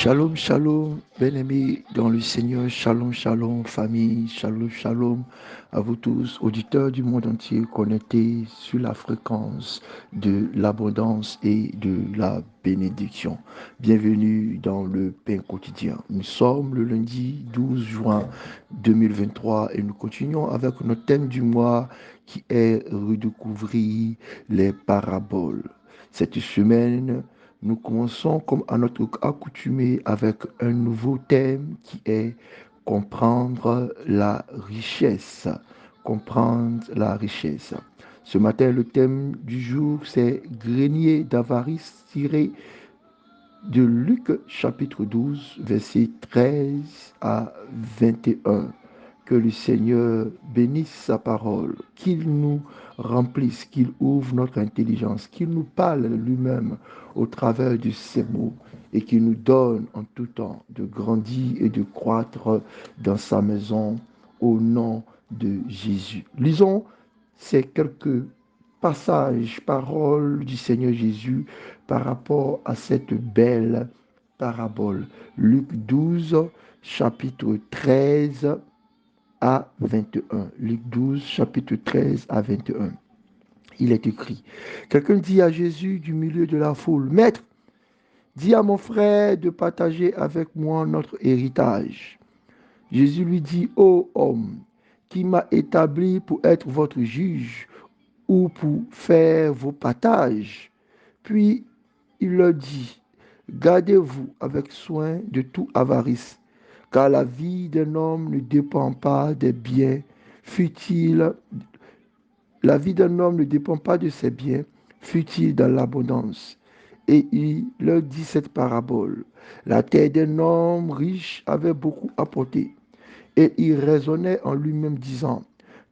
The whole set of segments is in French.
Shalom, shalom, bien-aimés dans le Seigneur, shalom, shalom, famille, shalom, shalom, à vous tous, auditeurs du monde entier connectés sur la fréquence de l'abondance et de la bénédiction. Bienvenue dans le pain quotidien. Nous sommes le lundi 12 juin 2023 et nous continuons avec notre thème du mois qui est redécouvrir les paraboles. Cette semaine, nous commençons comme à notre accoutumée avec un nouveau thème qui est comprendre la richesse. Comprendre la richesse. Ce matin, le thème du jour, c'est grenier d'avarice tiré de Luc chapitre 12, versets 13 à 21. Que le Seigneur bénisse sa parole, qu'il nous remplisse, qu'il ouvre notre intelligence, qu'il nous parle lui-même au travers de ses mots et qu'il nous donne en tout temps de grandir et de croître dans sa maison au nom de Jésus. Lisons ces quelques passages, paroles du Seigneur Jésus par rapport à cette belle parabole. Luc 12, chapitre 13 à 21. Luc 12, chapitre 13 à 21. Il est écrit, quelqu'un dit à Jésus du milieu de la foule, Maître, dis à mon frère de partager avec moi notre héritage. Jésus lui dit, ô homme, qui m'a établi pour être votre juge ou pour faire vos partages. Puis il leur dit, gardez-vous avec soin de toute avarice, car la vie d'un homme ne dépend pas des biens, fut-il, la vie d'un homme ne dépend pas de ses biens, fut-il dans l'abondance. Et il leur dit cette parabole. La terre d'un homme riche avait beaucoup apporté. Et il raisonnait en lui-même disant,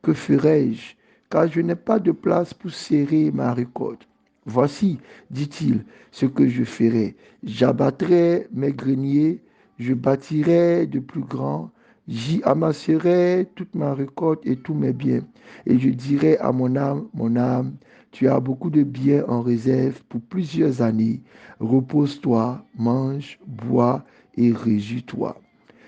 que ferai-je, car je n'ai pas de place pour serrer ma récolte. Voici, dit-il, ce que je ferai. J'abattrai mes greniers, je bâtirai de plus grands, j'y amasserai toute ma récolte et tous mes biens. Et je dirai à mon âme, tu as beaucoup de biens en réserve pour plusieurs années. Repose-toi, mange, bois et réjouis-toi.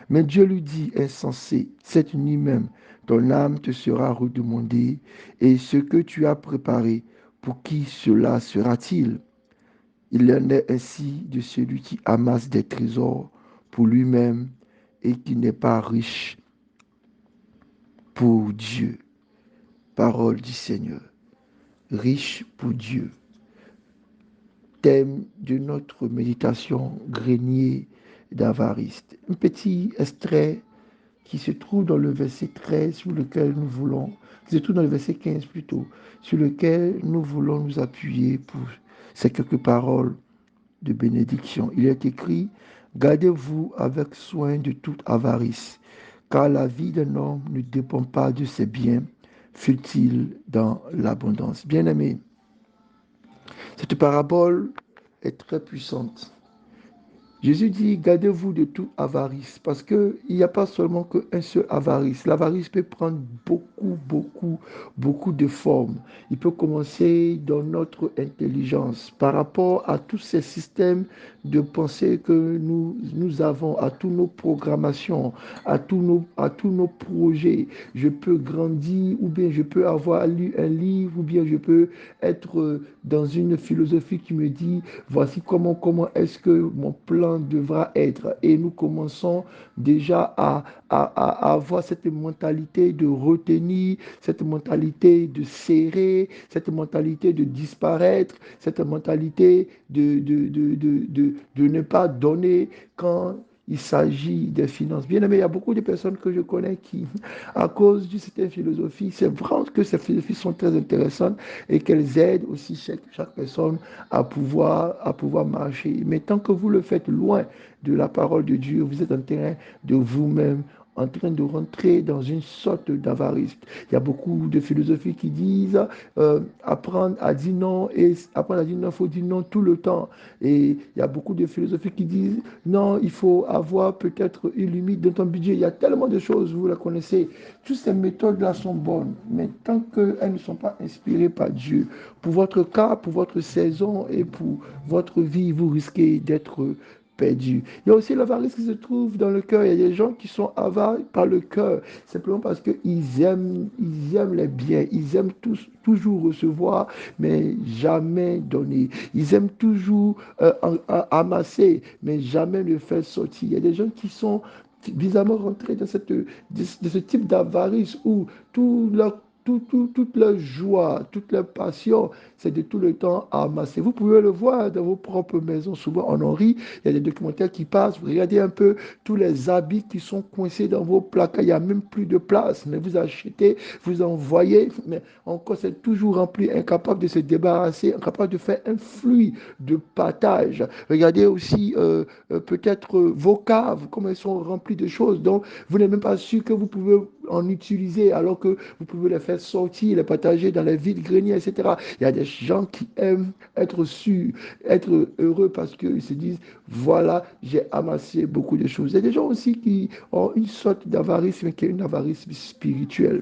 Mais Dieu lui dit, insensé, cette nuit même, ton âme te sera redemandée, et ce que tu as préparé, pour qui cela sera-t-il? Il en est ainsi de celui qui amasse des trésors pour lui-même et qui n'est pas riche pour Dieu. Parole du Seigneur. Riche pour Dieu. Thème de notre méditation, grenier d'avarice. Un petit extrait qui se trouve dans le verset 13 sur lequel nous voulons, qui se trouve dans le verset 15 plutôt, sur lequel nous voulons nous appuyer pour ces quelques paroles de bénédiction. Il est écrit, gardez-vous avec soin de toute avarice, car la vie d'un homme ne dépend pas de ses biens, fut-il dans l'abondance. Bien-aimés, cette parabole est très puissante. Jésus dit, gardez-vous de toute avarice, parce qu'il n'y a pas seulement qu'un seul avarice. L'avarice peut prendre beaucoup de formes. Il peut commencer dans notre intelligence, par rapport à tous ces systèmes de pensée que nous avons, à toutes nos programmations, à tous nos projets. Je peux grandir, ou bien je peux avoir lu un livre, ou bien je peux être dans une philosophie qui me dit, voici comment est-ce que mon plan devra être. Et nous commençons déjà à avoir cette mentalité de retenir, cette mentalité de serrer, cette mentalité de disparaître, cette mentalité de ne pas donner quand il s'agit des finances. Bien aimé, il y a beaucoup de personnes que je connais qui, à cause de cette philosophie, c'est vrai que ces philosophies sont très intéressantes et qu'elles aident aussi chaque personne à pouvoir marcher. Mais tant que vous le faites loin de la parole de Dieu, vous êtes en train de vous-même en train de rentrer dans une sorte d'avarice. Il y a beaucoup de philosophies qui disent apprendre à dire non, et apprendre à dire non, il faut dire non tout le temps. Et il y a beaucoup de philosophies qui disent non, il faut avoir peut-être une limite dans ton budget. Il y a tellement de choses, vous la connaissez. Toutes ces méthodes-là sont bonnes, mais tant qu'elles ne sont pas inspirées par Dieu, pour votre cas, pour votre saison et pour votre vie, vous risquez d'être perdu. Il y a aussi l'avarice qui se trouve dans le cœur. Il y a des gens qui sont avares par le cœur, simplement parce ils aiment les biens, ils aiment toujours recevoir, mais jamais donner. Ils aiment toujours amasser, mais jamais le faire sortir. Il y a des gens qui sont bizarrement rentrés dans de ce type d'avarice où tout leur toute leur joie, toute leur passion, c'est de tout le temps amasser. Vous pouvez le voir dans vos propres maisons. Souvent, on en rit. Il y a des documentaires qui passent. Vous regardez un peu tous les habits qui sont coincés dans vos placards. Il n'y a même plus de place. Mais vous achetez, vous envoyez. Mais encore, c'est toujours rempli, incapable de se débarrasser, incapable de faire un flux de partage. Regardez aussi peut-être vos caves, comment elles sont remplies de choses. Donc, vous n'êtes même pas sûr que vous pouvez en utiliser alors que vous pouvez les faire sortir, les partager dans les vides-greniers, etc. Il y a des gens qui aiment être sûrs, être heureux parce qu'ils se disent, voilà, j'ai amassé beaucoup de choses. Il y a des gens aussi qui ont une sorte d'avarice, mais qui est une avarice spirituelle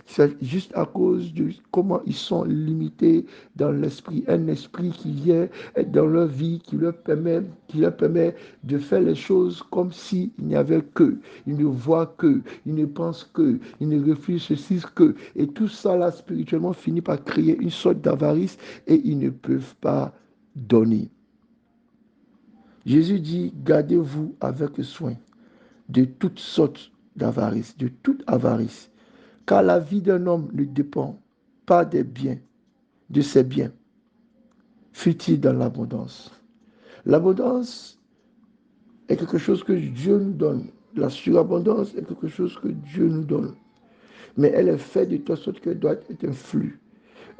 c'est juste à cause de comment ils sont limités dans l'esprit. Un esprit qui vient dans leur vie, qui leur permet de faire les choses comme s'il n'y avait que. Ils ne voient que, ils ne pensent que, ils ne réfléchissent que. Et tout ça, là, spirituellement, finit par créer une sorte d'avarice et ils ne peuvent pas donner. Jésus dit, gardez-vous avec soin de toutes sortes d'avarice, de toute avarice. Car la vie d'un homme ne dépend pas des biens, de ses biens, fut-il dans l'abondance. L'abondance est quelque chose que Dieu nous donne. La surabondance est quelque chose que Dieu nous donne. Mais elle est faite de telle sorte qu'elle doit être un flux.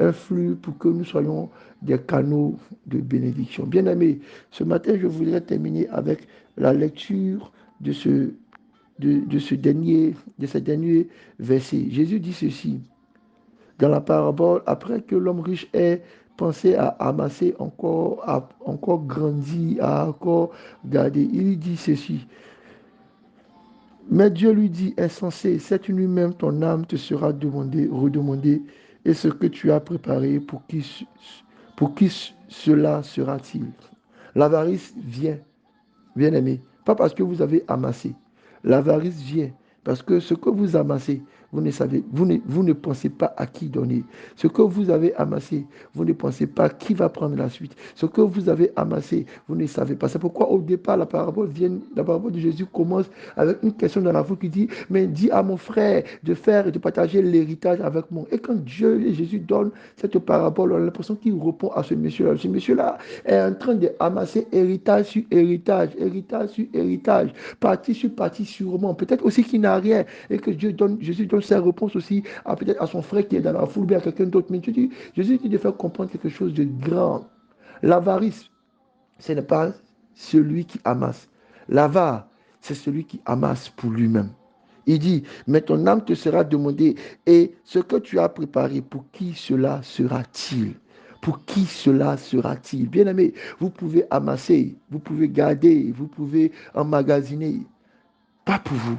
Un flux pour que nous soyons des canaux de bénédiction. Bien-aimés, ce matin, je voudrais terminer avec la lecture de ces derniers versets. Jésus dit ceci dans la parabole, après que l'homme riche ait pensé à amasser encore, à encore grandir, à encore garder, il dit ceci. Mais Dieu lui dit, insensé, cette nuit même ton âme te sera demandée, redemandée, et ce que tu as préparé, pour qui cela sera-t-il? L'avarice vient, bien aimé, pas parce que vous avez amassé. L'avarice vient parce que ce que vous amassez, vous ne savez, vous ne pensez pas à qui donner. Ce que vous avez amassé, vous ne pensez pas qui va prendre la suite. Ce que vous avez amassé, vous ne savez pas. C'est pourquoi au départ, la parabole de Jésus commence avec une question dans la foule qui dit, mais dis à mon frère de faire et de partager l'héritage avec moi. Et quand Dieu et Jésus donnent cette parabole, on a l'impression qu'il répond à ce monsieur-là. Ce monsieur-là est en train d'amasser héritage sur héritage, héritage sur héritage, partie sur partie sûrement. Peut-être aussi qu'il n'a rien et que Jésus donne ses réponses aussi à peut-être à son frère qui est dans la foule, bien à quelqu'un d'autre. Mais Jésus dit de faire comprendre quelque chose de grand. L'avarice, ce n'est pas celui qui amasse. L'avare, c'est celui qui amasse pour lui-même. Il dit, mais ton âme te sera demandée, et ce que tu as préparé, pour qui cela sera-t-il? Pour qui cela sera-t-il? Bien aimé, vous pouvez amasser, vous pouvez garder, vous pouvez emmagasiner. Pas pour vous.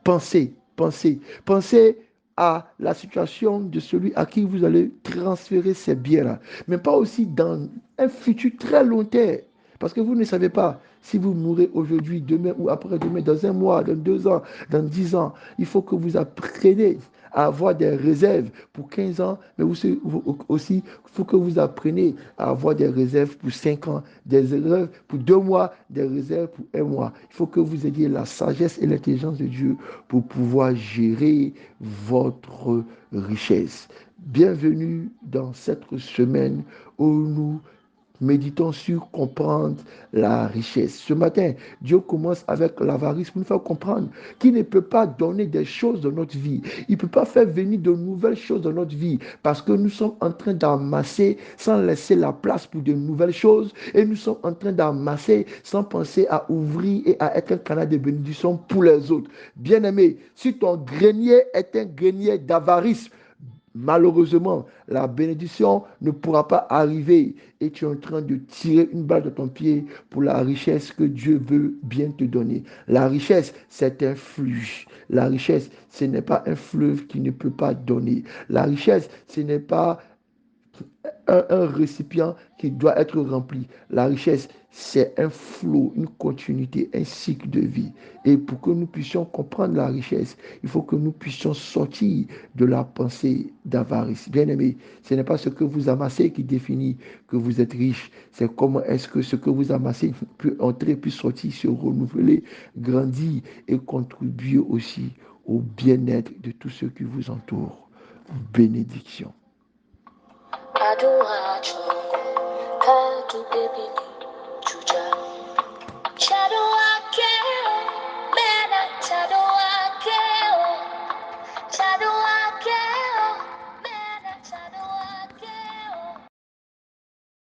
Pensez à la situation de celui à qui vous allez transférer ces biens-là. Mais pas aussi dans un futur très long terme. Parce que vous ne savez pas si vous mourrez aujourd'hui, demain ou après-demain, dans un mois, dans 2 ans, dans 10 ans. Il faut que vous appreniez à avoir des réserves pour 15 ans, mais aussi, il faut que vous appreniez à avoir des réserves pour 5 ans, des réserves pour 2 mois, des réserves pour 1 mois. Il faut que vous ayez la sagesse et l'intelligence de Dieu pour pouvoir gérer votre richesse. Bienvenue dans cette semaine où nous méditons sur comprendre la richesse. Ce matin, Dieu commence avec l'avarice pour nous faire comprendre qu'il ne peut pas donner des choses dans notre vie. Il ne peut pas faire venir de nouvelles choses dans notre vie parce que nous sommes en train d'amasser sans laisser la place pour de nouvelles choses et nous sommes en train d'amasser sans penser à ouvrir et à être un canal de bénédiction pour les autres. Bien-aimé, si ton grenier est un grenier d'avarice, malheureusement, la bénédiction ne pourra pas arriver et tu es en train de tirer une balle de ton pied pour la richesse que Dieu veut bien te donner. La richesse, c'est un flux. La richesse, ce n'est pas un fleuve qui ne peut pas donner. La richesse, ce n'est pas un récipient qui doit être rempli. La richesse, c'est un flot, une continuité, un cycle de vie. Et pour que nous puissions comprendre la richesse, il faut que nous puissions sortir de la pensée d'avarice. Bien aimé, ce n'est pas ce que vous amassez qui définit que vous êtes riche. C'est comment est-ce que ce que vous amassez peut entrer, peut sortir, se renouveler, grandir et contribuer aussi au bien-être de tous ceux qui vous entourent. Bénédiction.